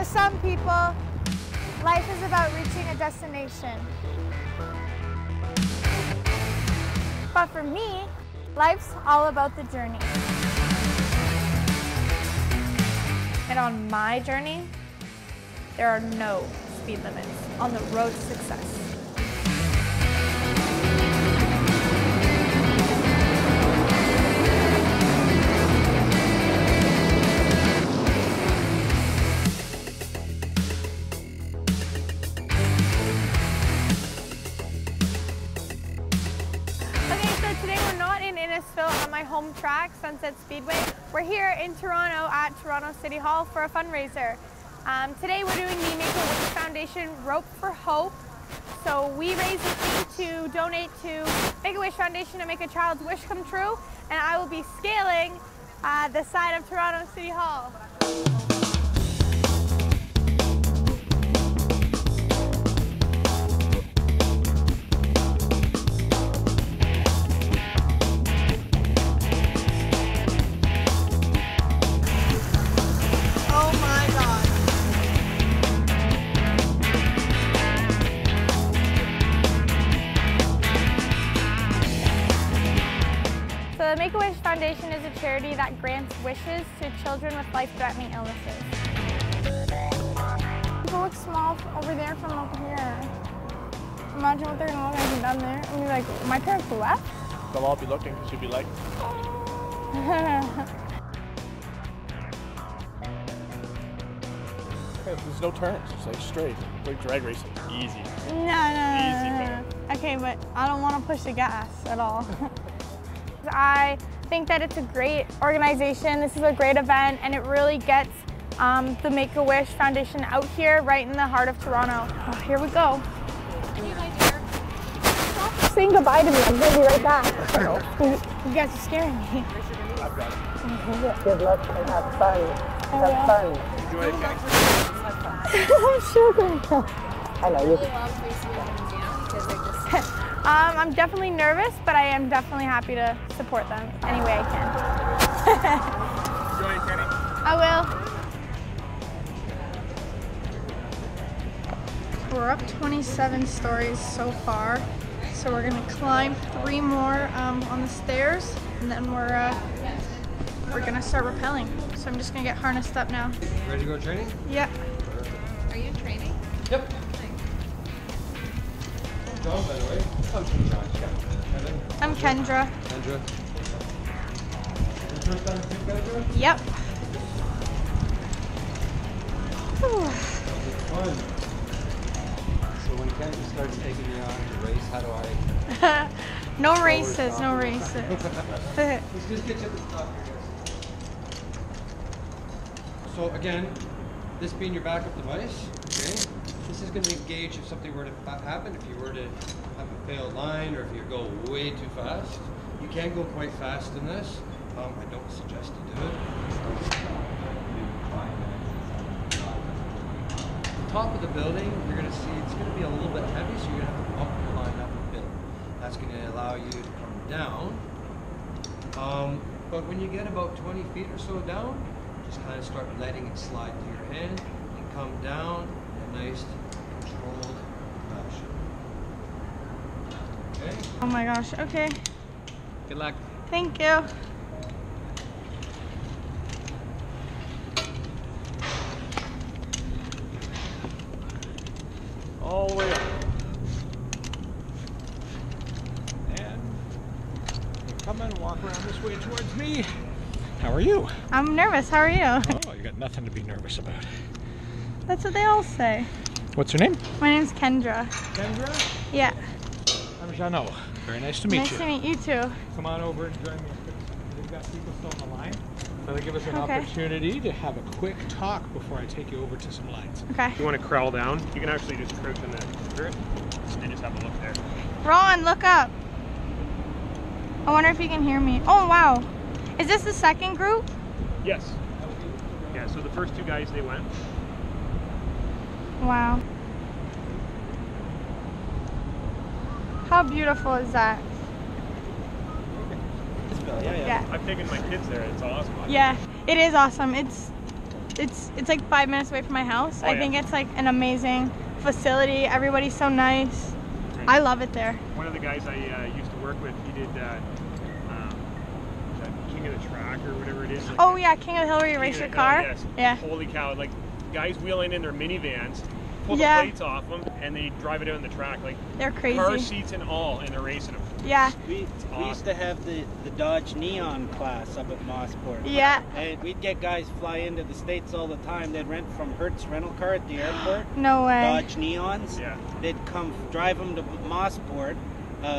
some people, life is about reaching a destination. But for me, life's all about the journey. And on my journey, there are no speed limits on the road to success. On my home track, Sunset Speedway. We're here in Toronto at Toronto City Hall for a fundraiser. Today we're doing the Make-A-Wish Foundation Rope for Hope. So we raise the fee to donate to Make-A-Wish Foundation to make a child's wish come true, and I will be scaling the side of Toronto City Hall. The Make-A-Wish Foundation is a charity that grants wishes to children with life-threatening illnesses. People look small over there from over here. Imagine what they're going to look like down there. And be like, my parents left? They'll all be looking because you'll be like... Okay, there's no turns, it's like straight. It's like drag racing, easy. No. Okay, but I don't want to push the gas at all. I think that it's a great organization. This is a great event, and it really gets the Make-A-Wish Foundation out here, right in the heart of Toronto. Oh, here we go. Stop saying goodbye to me. I'm going to be right back. You guys are scaring me. I've got it. Good luck and have fun. Have fun. Enjoy it, guys. I'm sure. I know you. I'm definitely nervous, but I am definitely happy to support them any way I can. Enjoy it, Kenny. I will. We're up 27 stories so far, so we're gonna climb 3 more on the stairs, and then we're gonna start rappelling. So I'm just gonna get harnessed up now. Ready to go training? Yeah. Are you in training? Yep. John, by the way. Oh, John. I'm Kendra. Kendra. Your first time speak, Kendra? Yep. Fun. So when Kendra starts taking me on to race, how do I? No races, no races. Let's just get you at the top here, guys. So again, this being your backup device, okay? This is going to engage if something were to happen, if you were to have a failed line or if you go way too fast. You can go quite fast in this. I don't suggest you do it. The top of the building, you're going to see it's going to be a little bit heavy, so you're going to have to bump the line up a bit. That's going to allow you to come down. But when you get about 20 feet or so down, just kind of start letting it slide to your hand and come down. Nice, controlled fashion. Okay? Oh my gosh, okay. Good luck. Thank you. All the way up. And come and walk around this way towards me. How are you? I'm nervous, how are you? Oh, you got nothing to be nervous about. That's what they all say. What's your name? My name's Kendra. Kendra? Yeah. I'm Jeannot. Very nice to meet you. Nice to meet you too. Come on over and join me. We've got people still on the line. So they give us an Okay. opportunity to have a quick talk before I take you over to some lines. Okay. If you want to crawl down, you can actually just crouch in the dirt and just have a look there. Ron, look up. I wonder if you can hear me. Oh, wow. Is this the second group? Yes. Yeah, so the first 2 guys, they went. Wow. How beautiful is that? Yeah. I've taken my kids there. It's awesome. Yeah, it is awesome. It's it's like 5 minutes away from my house. Oh, I think it's like an amazing facility. Everybody's so nice. I love it there. One of the guys I used to work with, he did King of the Track or whatever it is. Like Oh yeah, King of the Hill where you race your car. Yes. Yeah. Holy cow! Like guys wheeling in their minivans, pull the plates off them, and they drive it out on the track. Like they're crazy. Car seats and all, and they're racing them. Yeah. We used to have the Dodge Neon class up at Mossport. Yeah. And we'd get guys fly into the States all the time. They'd rent from Hertz rental car at the airport. No way. Dodge Neons. Yeah. They'd come drive them to Mossport,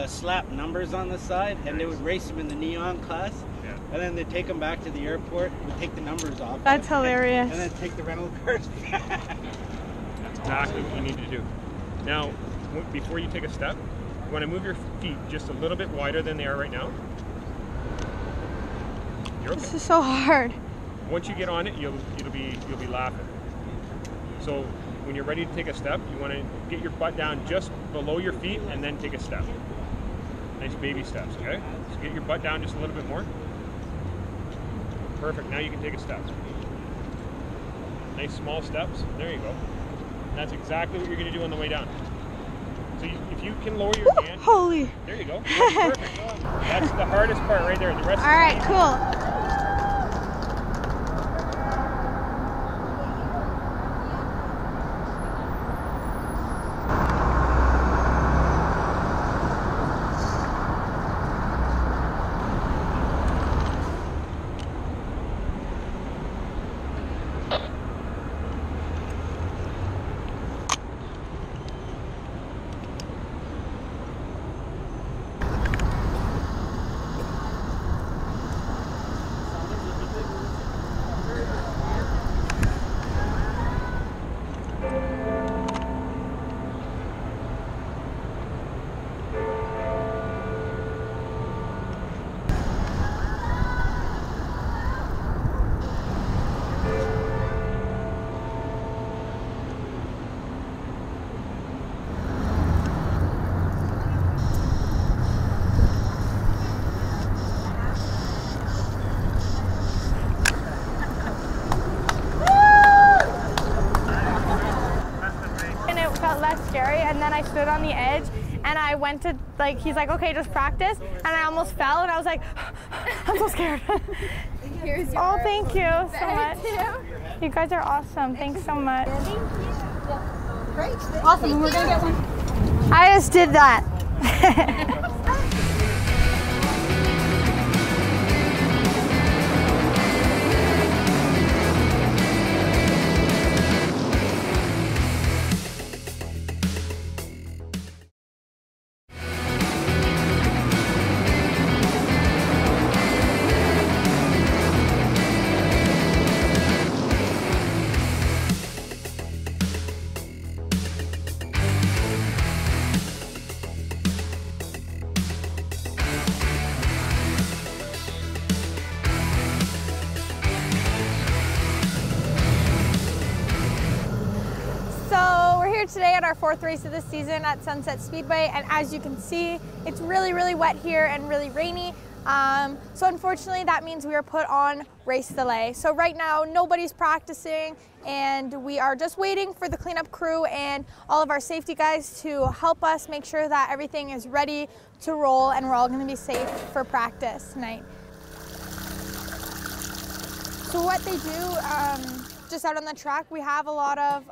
slap numbers on the side, and they would race them in the Neon class. Yeah. And then they'd take them back to the airport, we'd take the numbers off. That's hilarious. And then take the rental cars back. That's exactly what you need to do. Now, before you take a step, you want to move your feet just a little bit wider than they are right now. You're okay. This is so hard. Once you get on it, you'll be laughing. So when you're ready to take a step, you want to get your butt down just below your feet and then take a step. Nice baby steps, okay? So get your butt down just a little bit more. Perfect. Now you can take a step. Nice small steps. There you go. And that's exactly what you're going to do on the way down. So if you can lower your hand. Holy. There you go. That's perfect. That's the hardest part right there. The rest. All right, cool. And then I stood on the edge and I went to, like, he's like, okay, just practice. And I almost fell and I was like, I'm so scared. Here's your thank you so much. You guys are awesome. Thanks so much. Great. Awesome. We're going to get one. I just did that. Today at our 4th race of the season at Sunset Speedway, and as you can see, it's really wet here and really rainy. So unfortunately that means we are put on race delay. So right now nobody's practicing and we are just waiting for the cleanup crew and all of our safety guys to help us make sure that everything is ready to roll and we're all going to be safe for practice tonight. So what they do, just out on the track, we have a lot of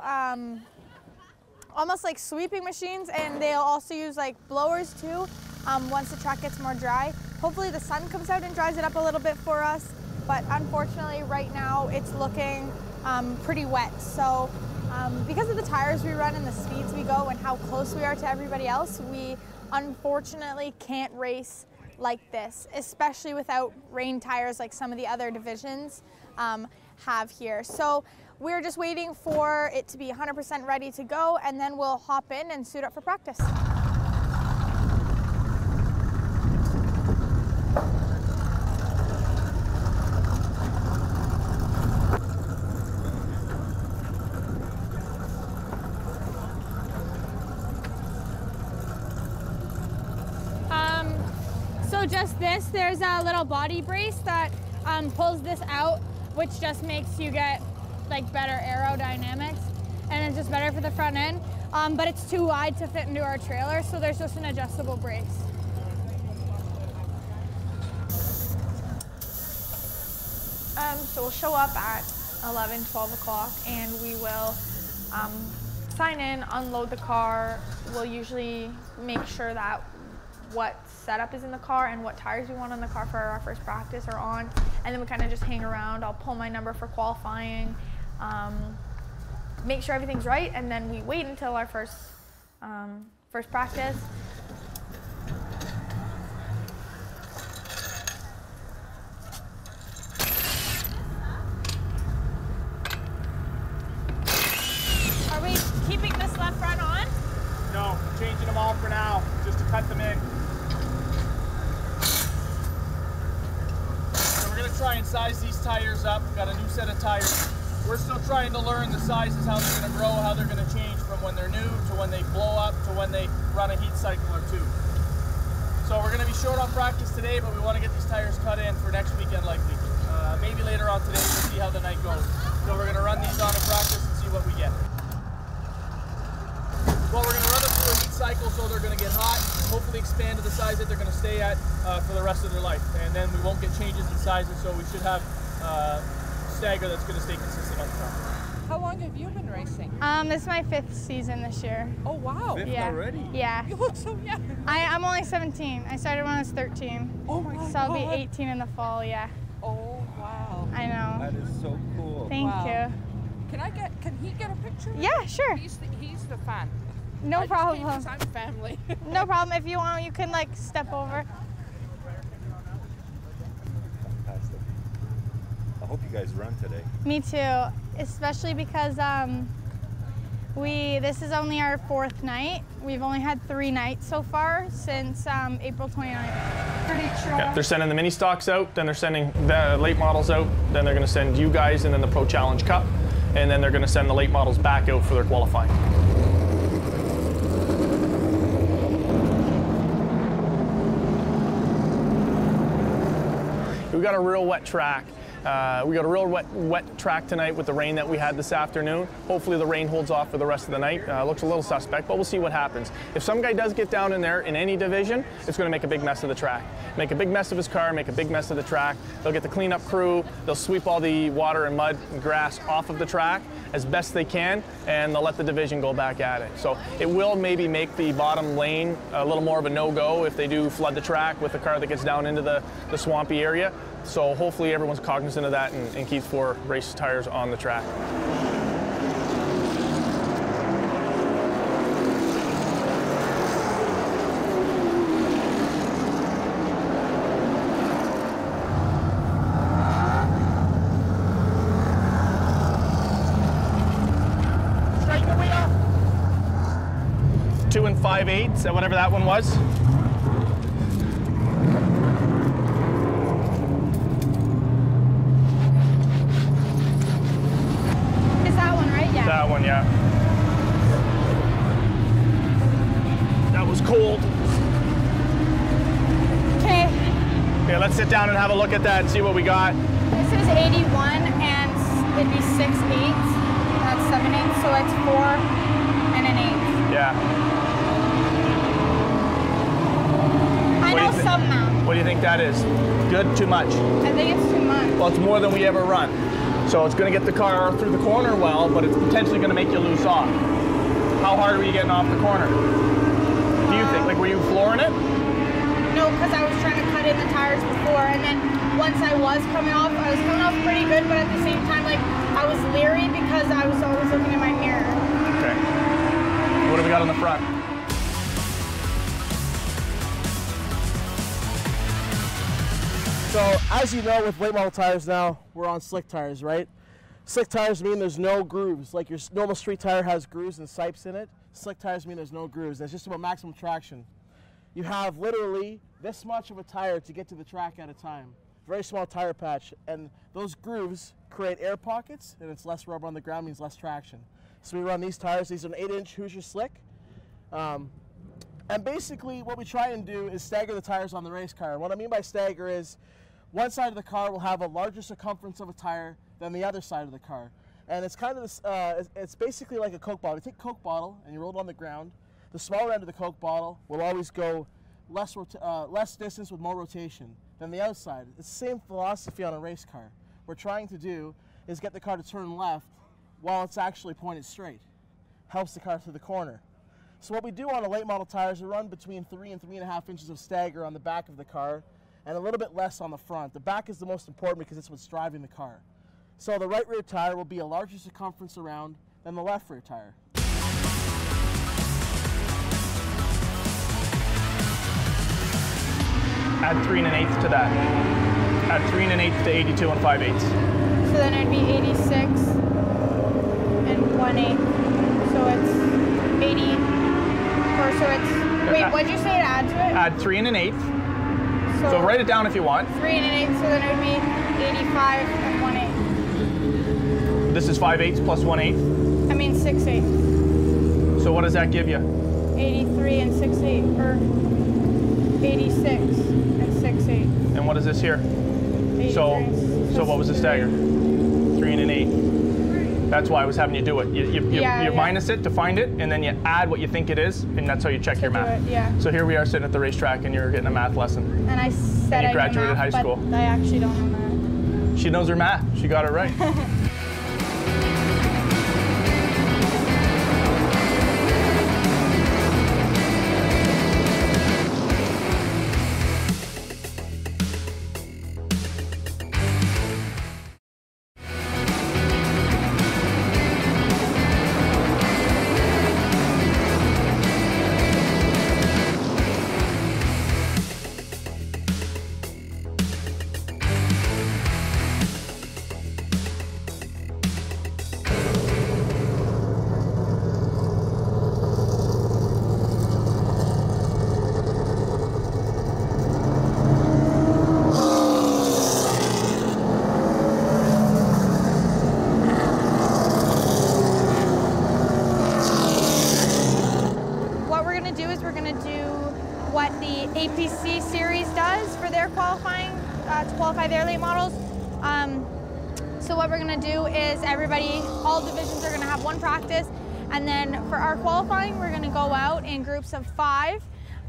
almost like sweeping machines, and they'll also use like blowers too once the track gets more dry. Hopefully the sun comes out and dries it up a little bit for us, but unfortunately right now it's looking pretty wet. So because of the tires we run and the speeds we go and how close we are to everybody else, we unfortunately can't race like this, especially without rain tires like some of the other divisions have here. So we're just waiting for it to be 100% ready to go, and then we'll hop in and suit up for practice. So just this, there's a little body brace that pulls this out, which just makes you get like better aerodynamics, and it's just better for the front end. But it's too wide to fit into our trailer, so there's just an adjustable brace. So we'll show up at 11, 12 o'clock, and we will sign in, unload the car. We'll usually make sure that what setup is in the car and what tires we want on the car for our first practice are on, and then we kind of just hang around. I'll pull my number for qualifying, make sure everything's right, and then we wait until our first practice. Are we keeping this left front on? No, changing them all for now, just to cut them in. So we're gonna try and size these tires up. We've got a new set of tires. We're still trying to learn the sizes, how they're gonna grow, how they're gonna change from when they're new to when they blow up to when they run a heat cycle or two. So we're gonna be short on practice today, but we wanna get these tires cut in for next weekend likely. Maybe later on today, we'll see how the night goes. So we're gonna run these on in practice and see what we get. Well, we're going to run them through a heat cycle, so they're going to get hot, hopefully expand to the size that they're going to stay at for the rest of their life. And then we won't get changes in sizes, so we should have Stagger that's going to stay consistent on the car. How long have you been racing? This is my 5th season this year. Oh, wow. 5th Yeah. already? Yeah. You look so young. I'm only 17. I started when I was 13. Oh, my God. So I'll be 18 in the fall, yeah. Oh, wow. I know. That is so cool. Thank Wow. you. Can he get a picture? Yeah, sure. He's the fan. No I just came 'cause problem. I'm family. No problem. If you want, you can like step over. Fantastic. I hope you guys run today. Me too, especially because this is only our 4th night. We've only had 3 nights so far since April 29th. Yeah, they're sending the mini stocks out, then they're sending the late models out, then they're going to send you guys and then the Pro Challenge Cup, and then they're going to send the late models back out for their qualifying. We got a real wet track. We got a real wet track tonight with the rain that we had this afternoon. Hopefully the rain holds off for the rest of the night. Looks a little suspect, but we'll see what happens. If some guy does get down in there in any division, it's going to make a big mess of the track. Make a big mess of his car, make a big mess of the track. They'll get the cleanup crew, they'll sweep all the water and mud and grass off of the track as best they can, and they'll let the division go back at it. So it will maybe make the bottom lane a little more of a no-go if they do flood the track with the car that gets down into the swampy area. So hopefully everyone's cognizant of that and keeps 4 race tires on the track. Straighten the wheel. 2 5/8, whatever that one was. That one, yeah. That was cold. Okay. Okay, let's sit down and have a look at that and see what we got. This is 81 and it'd be 6/8. That's 7/8, so it's 4 and an 8. Yeah. I know some now. What do you think that is? Good? Too much? I think it's too much. Well, it's more than we ever run. So it's going to get the car through the corner well, but it's potentially going to make you loose off. How hard were you getting off the corner? Do you think? Like, were you flooring it? No, because I was trying to cut in the tires before, and then once I was coming off pretty good, but at the same time, like, I was leery because I was always looking in my mirror. Okay. What do we got on the front? So, as you know, with late model tires now, we're on slick tires, right? Slick tires mean there's no grooves. Like your normal street tire has grooves and sipes in it. Slick tires mean there's no grooves. That's just about maximum traction. You have literally this much of a tire to get to the track at a time. Very small tire patch. And those grooves create air pockets, and it's less rubber on the ground, means less traction. So we run these tires. These are an 8-inch Hoosier Slick. And basically what we try and do is stagger the tires on the race car. What I mean by stagger is one side of the car will have a larger circumference of a tire than the other side of the car. And it's kind of this, it's basically like a Coke bottle. You take a Coke bottle and you roll it on the ground. The smaller end of the Coke bottle will always go less distance with more rotation than the outside. It's the same philosophy on a race car. What we're trying to do is get the car to turn left while it's actually pointed straight. Helps the car through the corner. So what we do on a late model tire is we run between 3 and 3.5 inches of stagger on the back of the car and a little bit less on the front. The back is the most important because it's what's driving the car. So the right rear tire will be a larger circumference around than the left rear tire. Add 3 1/8 to that. Add 3 1/8 to 82 and 5/8. So then it'd be 86 and 1/8. So it's 80. Or so it's, wait, what'd you say to add to it? Add 3 1/8. So write it down if you want. 3 1/8, so then it would be 85 and 1/8. This is 5/8 plus 1/8. I mean 6/8. So what does that give you? 83 and 6/8, or 86 and 6/8. And what is this here? 83. So what was the stagger? 3 1/8. That's why I was having you do it. You minus it to find it, and then you add what you think it is, and that's how you check your math. Yeah. So here we are sitting at the racetrack, and you're getting a math lesson. And I said you graduated high school. But I actually don't know math. She knows her math. She got it right. what the APC series does for their qualifying, to qualify their late models. So what we're gonna do is all divisions are gonna have one practice, and then for our qualifying, we're gonna go out in groups of 5,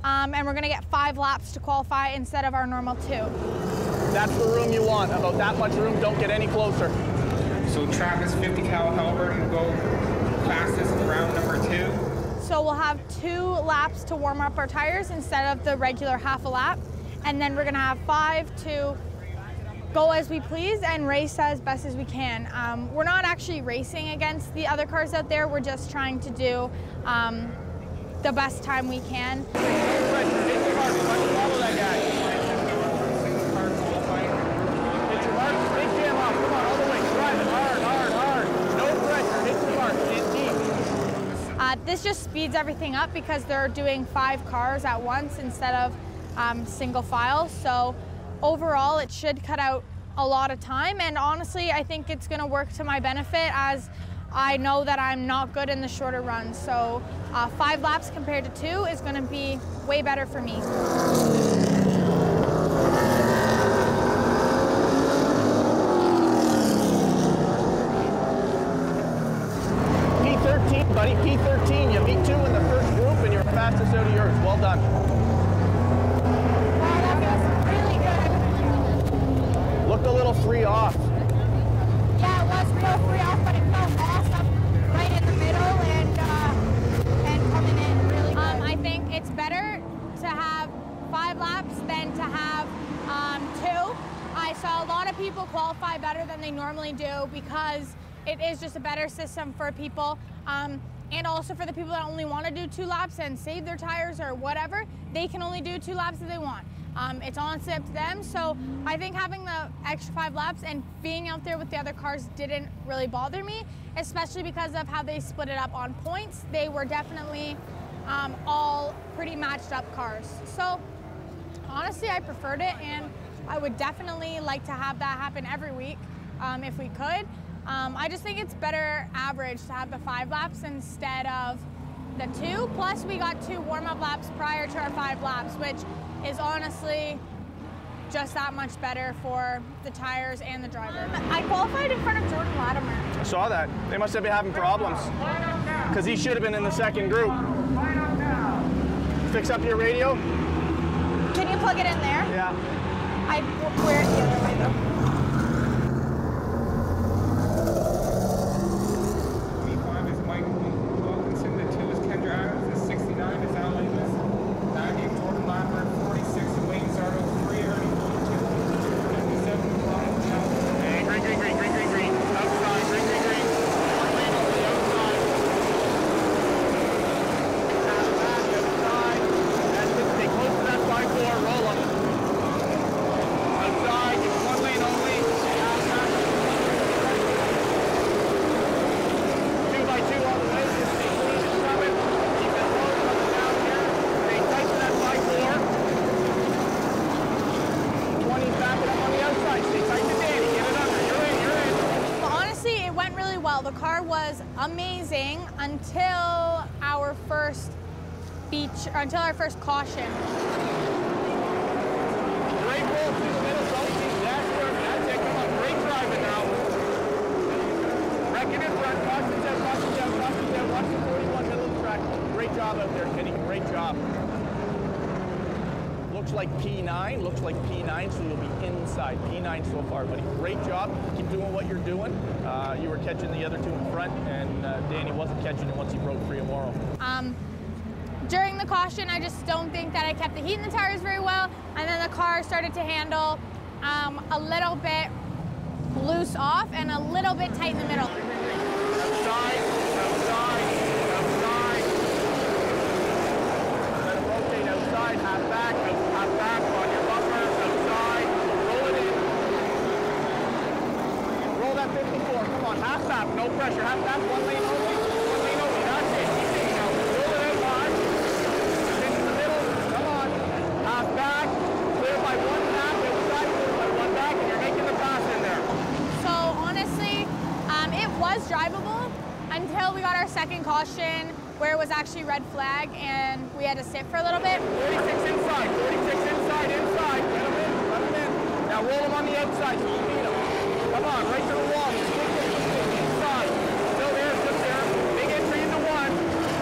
and we're gonna get 5 laps to qualify instead of our normal 2. That's the room you want, about that much room, don't get any closer. So Travis 50 cal Halbert will go fastest in round number 2. So we'll have 2 laps to warm up our tires instead of the regular half a lap. And then we're gonna have 5 to go as we please and race as best as we can. We're not actually racing against the other cars out there, we're just trying to do the best time we can. This just speeds everything up because they're doing 5 cars at once instead of single file. So overall, it should cut out a lot of time. And honestly, I think it's going to work to my benefit as I know that I'm not good in the shorter runs. So 5 laps compared to 2 is going to be way better for me. P13, buddy, P13. You beat 2 in the first group and you're fastest out of yours. Well done. Wow, that feels really good. Looked a little free off. Yeah, it was real free off, but it felt awesome right in the middle and coming in really good. I think it's better to have 5 laps than to have 2. I saw a lot of people qualify better than they normally do because it is just a better system for people, and also for the people that only want to do 2 laps and save their tires or whatever, they can only do 2 laps if they want. It's honestly up to them, so I think having the extra 5 laps and being out there with the other cars didn't really bother me, especially because of how they split it up on points. They were definitely all pretty matched up cars. So honestly, I preferred it, and I would definitely like to have that happen every week if we could. I just think it's better average to have the 5 laps instead of the 2. Plus, we got 2 warm-up laps prior to our 5 laps, which is honestly just that much better for the tires and the driver. I qualified in front of Jordan Latimer. I saw that. They must have been having problems because he should have been in the second group. Fix up your radio. Can you plug it in there? Yeah. I wear it the other way though. 25 is Mike Wilkinson, the 2 is Kendra, the 69 is Al Lemus, 90 Jordan Latimer, 46 Wayne Zardo, 3 Ernie Blue, 57 Brian Chow. Hey, green. Outside, green. One lane over the outside. Back, outside. That's it. Stay close to that 5-4. Roll them. Outside, it's one lane only. 2x2 all the way. Just stay clean and coming. Keep it low coming down here. Stay tight to that 5-4. 20's backing up on the outside. Stay tight to Danny. Get it under. You're in. Well, honestly, it went really well. The car was amazing until our first caution. Great roll through the middle, don't keep that work. That's it, come on, great driving now. Wrecking in front, caution's out. Watch the 41 middle of the track. Great job out there, Kenny, great job. Looks like P9, so you'll be inside. P9 so far, buddy. Great job, keep doing what you're doing. You were catching the other two in front, and Danny wasn't catching it once he broke free of Morrow. During the caution, I just don't think that I kept the heat in the tires very well, and then the car started to handle a little bit loose off and a little bit tight in the middle. Outside. Let it rotate outside, half back on your bumper, outside, roll it in. Roll that 54, come on, half back, no pressure, half back, one lane only, that's it, keep it now, roll it out wide, in the middle, come on, half back, clear by one half, outside, clear by one back, and you're making the pass in there. So honestly, it was drivable until we got our second caution where it was actually red flag and we had to sit for a little bit. 46 inside, let him in. Now roll him on the outside so you need him. Come on, right to the wall. Inside. Still there. Big entry into one.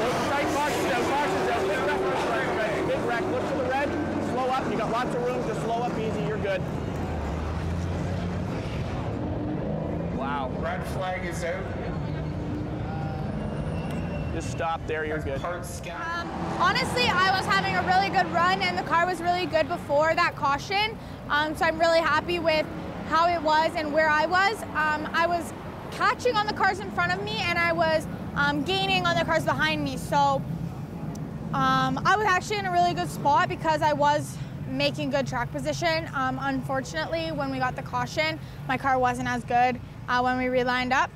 Hold tight, cautions out. Big wreck, look to the red. Slow up, you got lots of room. Just slow up easy, you're good. Wow. Red flag is out. Just stop there, you're good. Honestly, I was having a really good run and the car was really good before that caution. So I'm really happy with how it was and where I was. I was catching on the cars in front of me and I was gaining on the cars behind me. So I was actually in a really good spot because I was making good track position. Unfortunately, when we got the caution, my car wasn't as good when we relined up.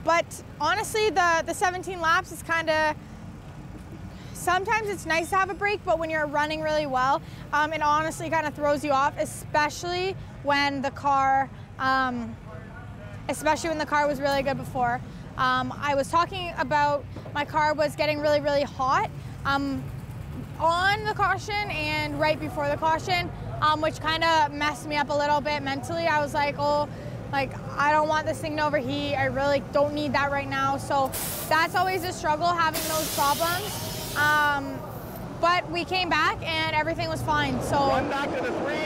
But honestly, the 17 laps is kind of, sometimes it's nice to have a break, but when you're running really well, it honestly kind of throws you off, especially when the car was really good before. I was talking about my car was getting really, really hot on the caution and right before the caution, which kind of messed me up a little bit mentally. I was like, oh, I don't want this thing to overheat. I really don't need that right now. So that's always a struggle, having those problems. But we came back and everything was fine. So one back to the 3, just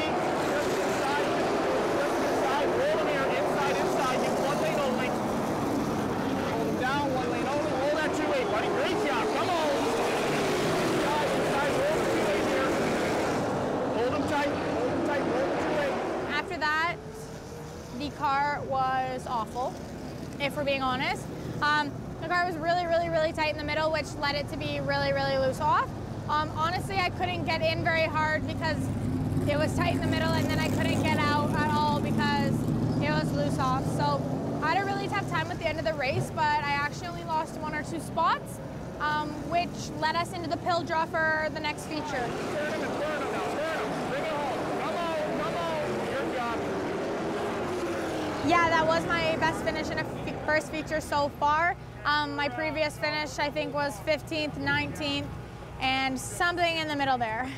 inside, roll them here, inside, you one lane only. Hold them down, one lane only, roll that 2-8, buddy, great job, come on. Inside, roll the 2-8 here. Hold them tight, roll the 2-8. After that, the car was awful, if we're being honest. The car was really, really, really tight in the middle, which led it to be really, really loose off. Honestly, I couldn't get in very hard because it was tight in the middle, and then I couldn't get out at all because it was loose off. So I had a really tough time at the end of the race, but I actually only lost 1 or 2 spots, which led us into the pill draw for the next feature. Turn him and turn him now, turn him, bring it home, come on, your job. Yeah, that was my best finish in a first feature so far. My previous finish, I think, was 15th, 19th, and something in the middle there.